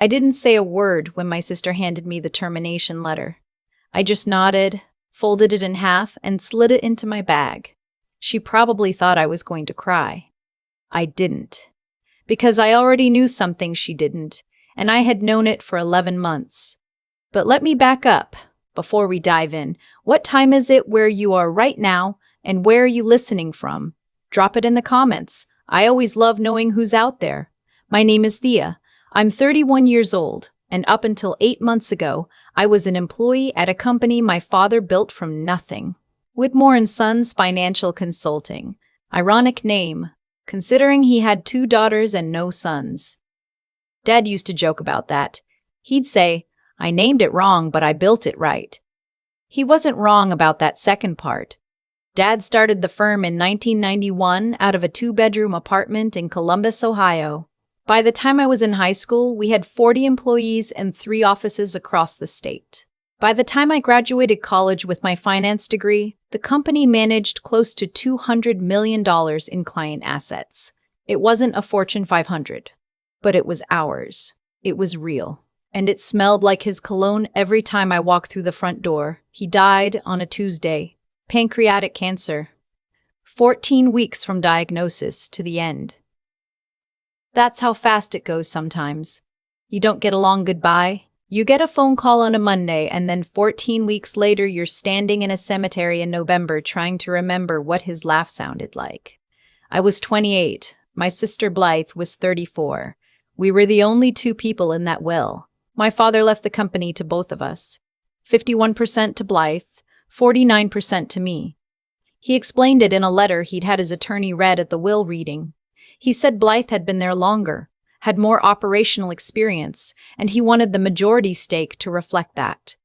I didn't say a word when my sister handed me the termination letter. I just nodded, folded it in half, and slid it into my bag. She probably thought I was going to cry. I didn't. Because I already knew something she didn't, and I had known it for 11 months. But let me back up before we dive in. What time is it where you are right now, and where are you listening from? Drop it in the comments. I always love knowing who's out there. My name is Thea. I'm 31 years old, and up until 8 months ago, I was an employee at a company my father built from nothing. Whitmore & Sons Financial Consulting. Ironic name, considering he had 2 daughters and no sons. Dad used to joke about that. He'd say, "I named it wrong, but I built it right." He wasn't wrong about that second part. Dad started the firm in 1991 out of a 2-bedroom apartment in Columbus, Ohio. By the time I was in high school, we had 40 employees and 3 offices across the state. By the time I graduated college with my finance degree, the company managed close to $200 million in client assets. It wasn't a Fortune 500, but it was ours. It was real. And it smelled like his cologne every time I walked through the front door. He died on a Tuesday. Pancreatic cancer. 14 weeks from diagnosis to the end. That's how fast it goes sometimes. You don't get a long goodbye. You get a phone call on a Monday, and then 14 weeks later you're standing in a cemetery in November trying to remember what his laugh sounded like. I was 28. My sister Blythe was 34. We were the only 2 people in that will. My father left the company to both of us. 51% to Blythe, 49% to me. He explained it in a letter he'd had his attorney read at the will reading. He said Blythe had been there longer, had more operational experience, and he wanted the majority stake to reflect that.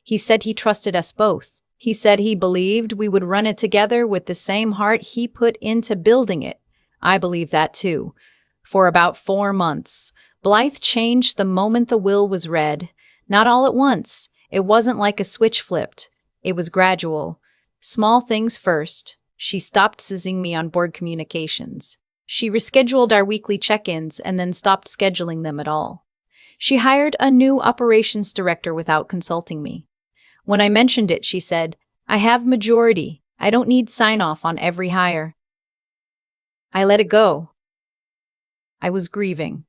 He said he trusted us both. He said he believed we would run it together with the same heart he put into building it. I believe that too. For about 4 months, Blythe changed the moment the will was read. Not all at once. It wasn't like a switch flipped. It was gradual. Small things first. She stopped sizzing me on board communications. She rescheduled our weekly check-ins and then stopped scheduling them at all. She hired a new operations director without consulting me. When I mentioned it, she said, "I have majority. I don't need sign-off on every hire." I let it go. I was grieving.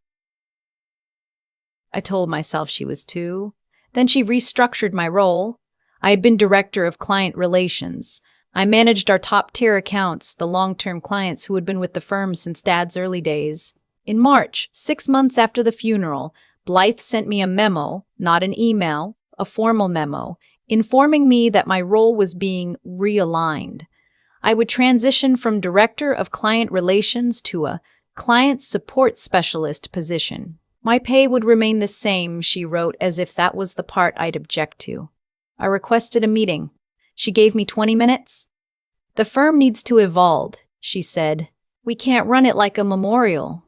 I told myself she was too. Then she restructured my role. I had been director of client relations. I managed our top-tier accounts, the long-term clients who had been with the firm since Dad's early days. In March, 6 months after the funeral, Blythe sent me a memo, not an email, a formal memo, informing me that my role was being realigned. I would transition from director of client relations to a client support specialist position. My pay would remain the same, she wrote, as if that was the part I'd object to. I requested a meeting. She gave me 20 minutes. "The firm needs to evolve," she said. "We can't run it like a memorial."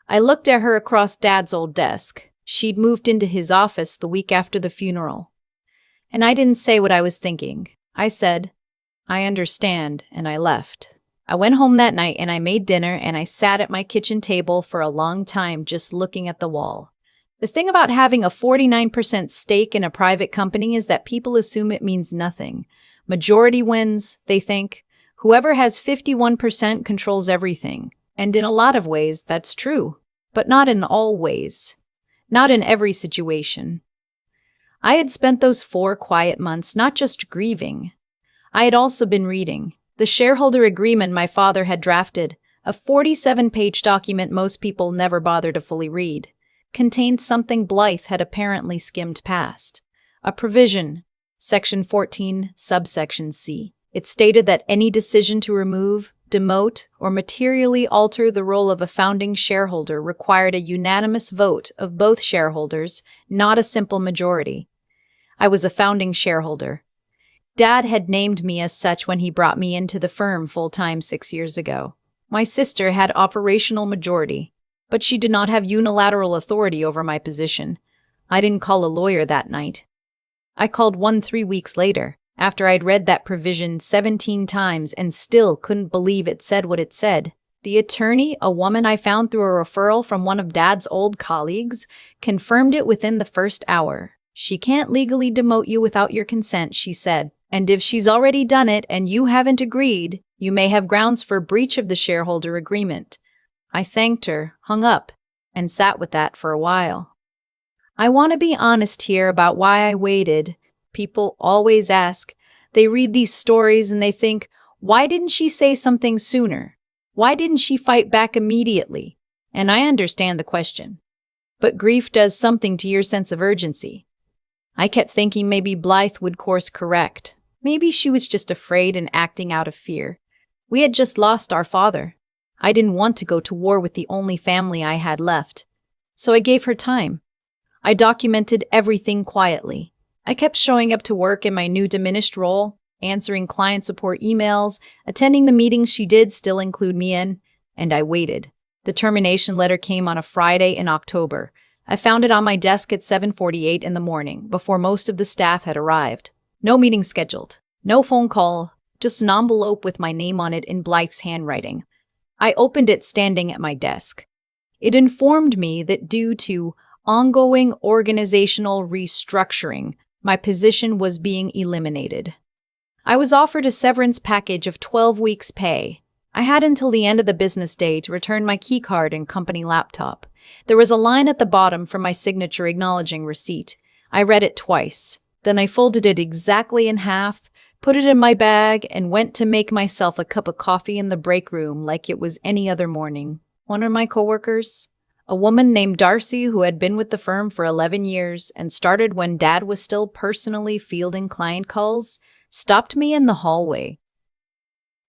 I looked at her across Dad's old desk. She'd moved into his office the week after the funeral. And I didn't say what I was thinking. I said, "I understand," and I left. I went home that night and I made dinner and I sat at my kitchen table for a long time just looking at the wall. The thing about having a 49% stake in a private company is that people assume it means nothing. Majority wins, they think. Whoever has 51% controls everything. And in a lot of ways, that's true. But not in all ways. Not in every situation. I had spent those 4 quiet months not just grieving. I had also been reading the shareholder agreement my father had drafted, a 47-page document most people never bother to fully read, contained something Blythe had apparently skimmed past. A provision, Section 14, subsection C. It stated that any decision to remove, demote, or materially alter the role of a founding shareholder required a unanimous vote of both shareholders, not a simple majority. I was a founding shareholder. Dad had named me as such when he brought me into the firm full-time 6 years ago. My sister had operational majority, but she did not have unilateral authority over my position. I didn't call a lawyer that night. I called one 3 weeks later, after I'd read that provision 17 times and still couldn't believe it said what it said. The attorney, a woman I found through a referral from one of Dad's old colleagues, confirmed it within the first hour. She can't legally demote you without your consent, she said. And if she's already done it and you haven't agreed, you may have grounds for breach of the shareholder agreement. I thanked her, hung up, and sat with that for a while. I want to be honest here about why I waited. People always ask. They read these stories and they think, why didn't she say something sooner? Why didn't she fight back immediately? And I understand the question. But grief does something to your sense of urgency. I kept thinking maybe Blythe would course correct. Maybe she was just afraid and acting out of fear. We had just lost our father. I didn't want to go to war with the only family I had left. So I gave her time. I documented everything quietly. I kept showing up to work in my new diminished role, answering client support emails, attending the meetings she did still include me in, and I waited. The termination letter came on a Friday in October. I found it on my desk at 7:48 in the morning, before most of the staff had arrived. No meeting scheduled, no phone call, just an envelope with my name on it in Blythe's handwriting. I opened it standing at my desk. It informed me that due to ongoing organizational restructuring, my position was being eliminated. I was offered a severance package of 12 weeks' pay. I had until the end of the business day to return my keycard and company laptop. There was a line at the bottom for my signature acknowledging receipt. I read it twice. Then I folded it exactly in half, put it in my bag, and went to make myself a cup of coffee in the break room like it was any other morning. One of my coworkers, a woman named Darcy who had been with the firm for 11 years and started when Dad was still personally fielding client calls, stopped me in the hallway.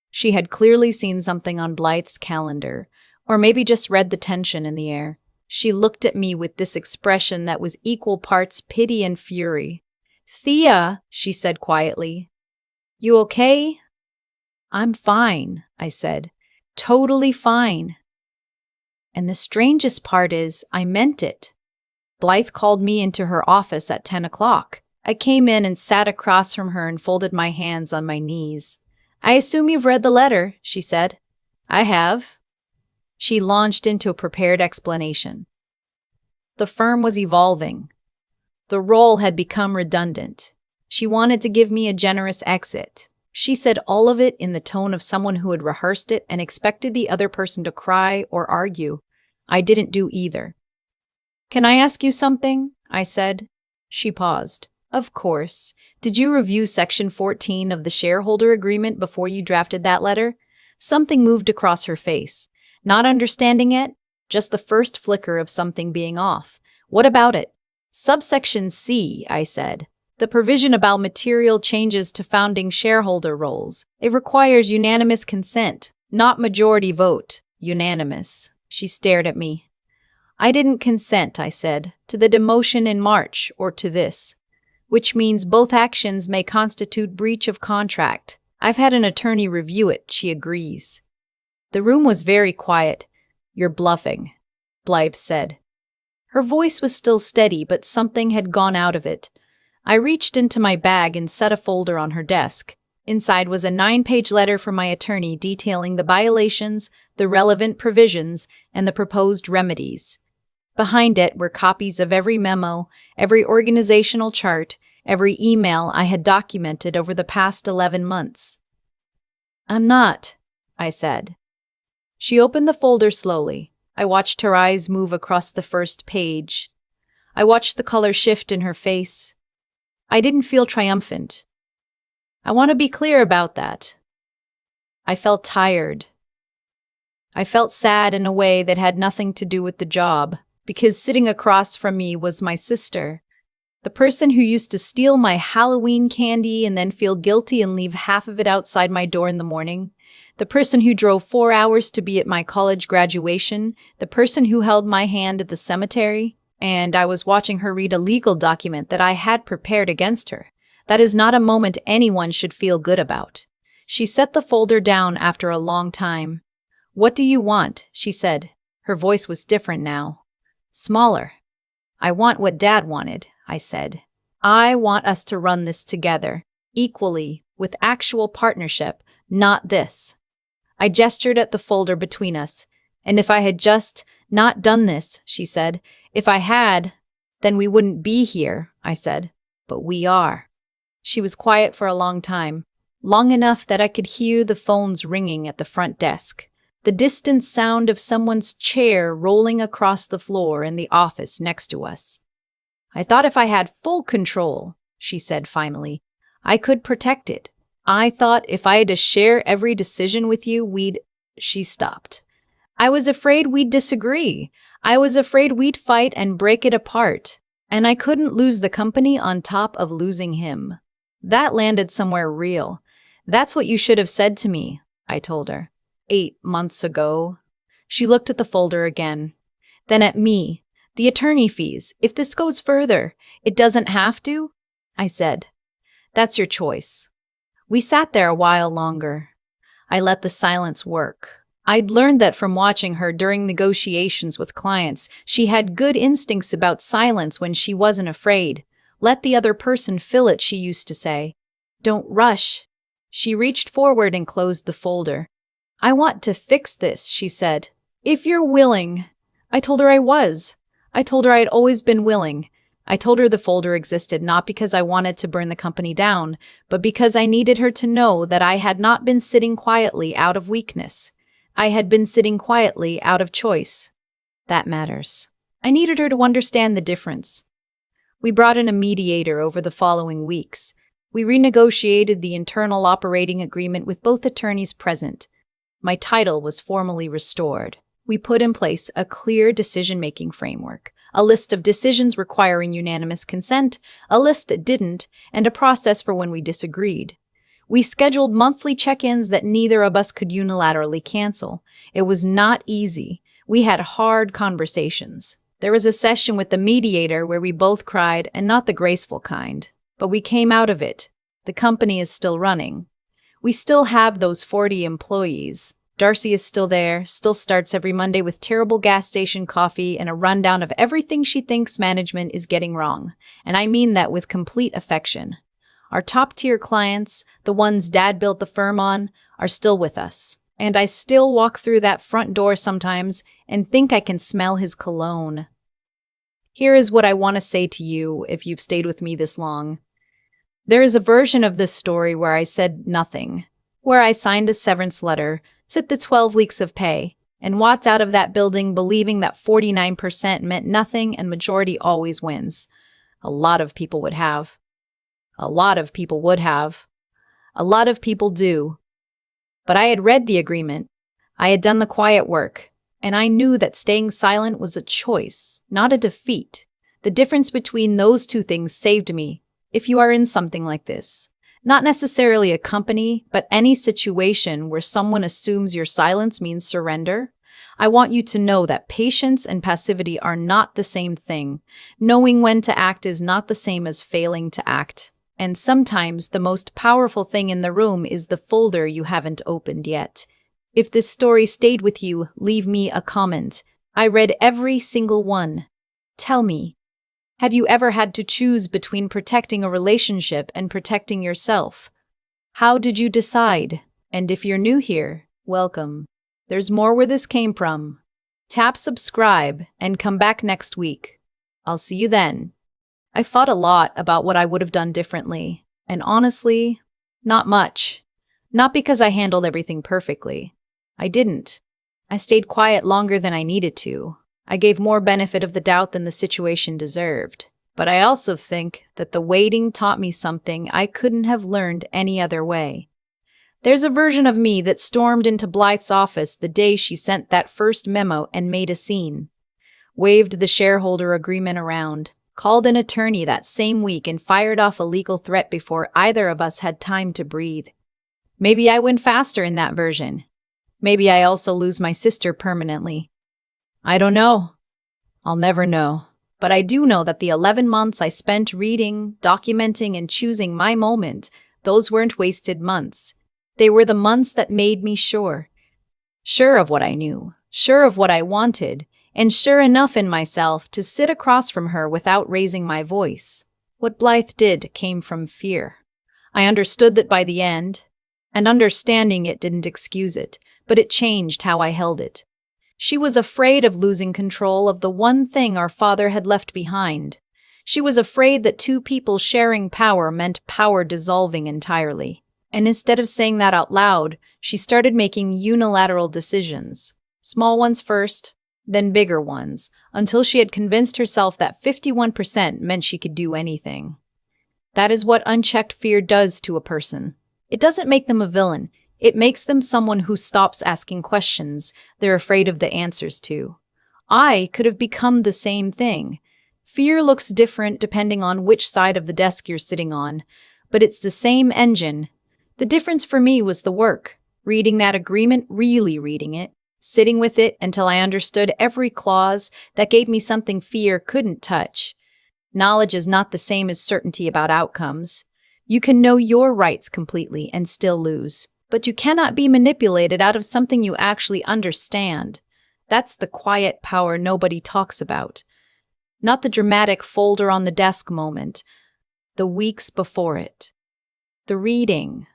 She had clearly seen something on Blythe's calendar, or maybe just read the tension in the air. She looked at me with this expression that was equal parts pity and fury. "Thea," she said quietly, "you okay?" "I'm fine," I said. "Totally fine." And the strangest part is, I meant it. Blythe called me into her office at 10 o'clock. I came in and sat across from her and folded my hands on my knees. "I assume you've read the letter," she said. "I have." She launched into a prepared explanation. The firm was evolving. The role had become redundant. She wanted to give me a generous exit. She said all of it in the tone of someone who had rehearsed it and expected the other person to cry or argue. I didn't do either. "Can I ask you something?" I said. She paused. "Of course. Did you review Section 14 of the shareholder agreement before you drafted that letter?" Something moved across her face. Not understanding it, just the first flicker of something being off. "What about it?" "Subsection C," I said. "The provision about material changes to founding shareholder roles. It requires unanimous consent, not majority vote. Unanimous." She stared at me. "I didn't consent," I said, "to the demotion in March or to this. Which means both actions may constitute breach of contract. I've had an attorney review it," she agrees. The room was very quiet. "You're bluffing," Blythe said. Her voice was still steady, but something had gone out of it. I reached into my bag and set a folder on her desk. Inside was a 9-page letter from my attorney detailing the violations, the relevant provisions, and the proposed remedies. Behind it were copies of every memo, every organizational chart, every email I had documented over the past 11 months. "I'm not," I said. She opened the folder slowly. I watched her eyes move across the first page. I watched the color shift in her face. I didn't feel triumphant. I want to be clear about that. I felt tired. I felt sad in a way that had nothing to do with the job, because sitting across from me was my sister, the person who used to steal my Halloween candy and then feel guilty and leave half of it outside my door in the morning, the person who drove 4 hours to be at my college graduation, the person who held my hand at the cemetery, and I was watching her read a legal document that I had prepared against her. That is not a moment anyone should feel good about. She set the folder down after a long time. "What do you want?" she said. Her voice was different now. Smaller. "I want what Dad wanted," I said. "I want us to run this together, equally, with actual partnership, not this." I gestured at the folder between us. And if I had just not done this, she said. If I had, then we wouldn't be here, I said. But we are. She was quiet for a long time, long enough that I could hear the phones ringing at the front desk, the distant sound of someone's chair rolling across the floor in the office next to us. I thought if I had full control, she said finally, I could protect it. I thought if I had to share every decision with you, She stopped. I was afraid we'd disagree. I was afraid we'd fight and break it apart. And I couldn't lose the company on top of losing him. That landed somewhere real. That's what you should have said to me, I told her. 8 months ago. She looked at the folder again. Then at me. The attorney fees. If this goes further, it doesn't have to, I said. That's your choice. We sat there a while longer. I let the silence work. I'd learned that from watching her during negotiations with clients. She had good instincts about silence when she wasn't afraid. Let the other person fill it, she used to say. Don't rush. She reached forward and closed the folder. I want to fix this, she said. If you're willing. I told her I was. I told her I'd always been willing. I told her the folder existed not because I wanted to burn the company down, but because I needed her to know that I had not been sitting quietly out of weakness. I had been sitting quietly out of choice. That matters. I needed her to understand the difference. We brought in a mediator over the following weeks. We renegotiated the internal operating agreement with both attorneys present. My title was formally restored. We put in place a clear decision-making framework, a list of decisions requiring unanimous consent, a list that didn't, and a process for when we disagreed. We scheduled monthly check-ins that neither of us could unilaterally cancel. It was not easy. We had hard conversations. There was a session with the mediator where we both cried, and not the graceful kind. But we came out of it. The company is still running. We still have those 40 employees. Darcy is still there, still starts every Monday with terrible gas station coffee and a rundown of everything she thinks management is getting wrong. And I mean that with complete affection. Our top-tier clients, the ones Dad built the firm on, are still with us. And I still walk through that front door sometimes and think I can smell his cologne. Here is what I want to say to you if you've stayed with me this long. There is a version of this story where I said nothing, where I signed a severance letter, took the 12 weeks of pay, and walked out of that building believing that 49% meant nothing and majority always wins. A lot of people would have. A lot of people would have. A lot of people do. But I had read the agreement. I had done the quiet work, and I knew that staying silent was a choice, not a defeat. The difference between those two things saved me, if you are in something like this. Not necessarily a company, but any situation where someone assumes your silence means surrender. I want you to know that patience and passivity are not the same thing. Knowing when to act is not the same as failing to act. And sometimes the most powerful thing in the room is the folder you haven't opened yet. If this story stayed with you, leave me a comment. I read every single one. Tell me, have you ever had to choose between protecting a relationship and protecting yourself? How did you decide? And if you're new here, welcome. There's more where this came from. Tap subscribe and come back next week. I'll see you then. I thought a lot about what I would have done differently, and honestly, not much. Not because I handled everything perfectly. I didn't. I stayed quiet longer than I needed to. I gave more benefit of the doubt than the situation deserved. But I also think that the waiting taught me something I couldn't have learned any other way. There's a version of me that stormed into Blythe's office the day she sent that first memo and made a scene. Waved the shareholder agreement around. Called an attorney that same week and fired off a legal threat before either of us had time to breathe. Maybe I win faster in that version. Maybe I also lose my sister permanently. I don't know. I'll never know. But I do know that the 11 months I spent reading, documenting, and choosing my moment, those weren't wasted months. They were the months that made me sure. Sure of what I knew, sure of what I wanted, and sure enough in myself to sit across from her without raising my voice. What Blythe did came from fear. I understood that by the end, and understanding it didn't excuse it, but it changed how I held it. She was afraid of losing control of the one thing our father had left behind. She was afraid that two people sharing power meant power dissolving entirely. And instead of saying that out loud, she started making unilateral decisions. Small ones first, then bigger ones, until she had convinced herself that 51% meant she could do anything. That is what unchecked fear does to a person. It doesn't make them a villain. It makes them someone who stops asking questions they're afraid of the answers to. I could have become the same thing. Fear looks different depending on which side of the desk you're sitting on, but it's the same engine. The difference for me was the work, reading that agreement, really reading it, sitting with it until I understood every clause that gave me something fear couldn't touch. Knowledge is not the same as certainty about outcomes. You can know your rights completely and still lose, but you cannot be manipulated out of something you actually understand. That's the quiet power nobody talks about. Not the dramatic folder on the desk moment, the weeks before it. The reading,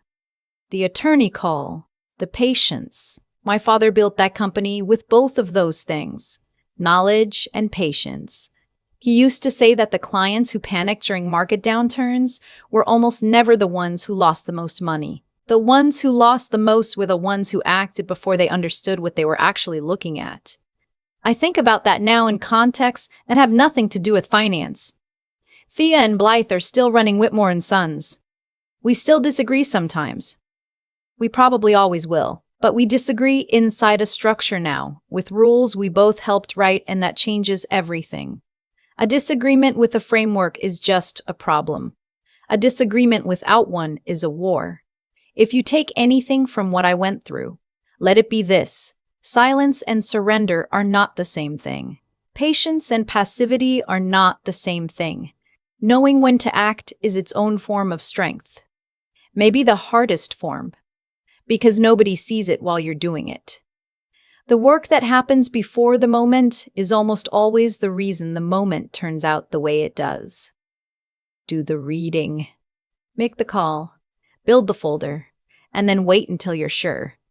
the attorney call, the patience. My father built that company with both of those things, knowledge and patience. He used to say that the clients who panicked during market downturns were almost never the ones who lost the most money. The ones who lost the most were the ones who acted before they understood what they were actually looking at. I think about that now in contexts that have nothing to do with finance. Thea and Blythe are still running Whitmore and Sons. We still disagree sometimes. We probably always will. But we disagree inside a structure now, with rules we both helped write, and that changes everything. A disagreement with a framework is just a problem. A disagreement without one is a war. If you take anything from what I went through, let it be this: silence and surrender are not the same thing. Patience and passivity are not the same thing. Knowing when to act is its own form of strength. Maybe the hardest form, because nobody sees it while you're doing it. The work that happens before the moment is almost always the reason the moment turns out the way it does. Do the reading. Make the call. Build the folder. And then wait until you're sure.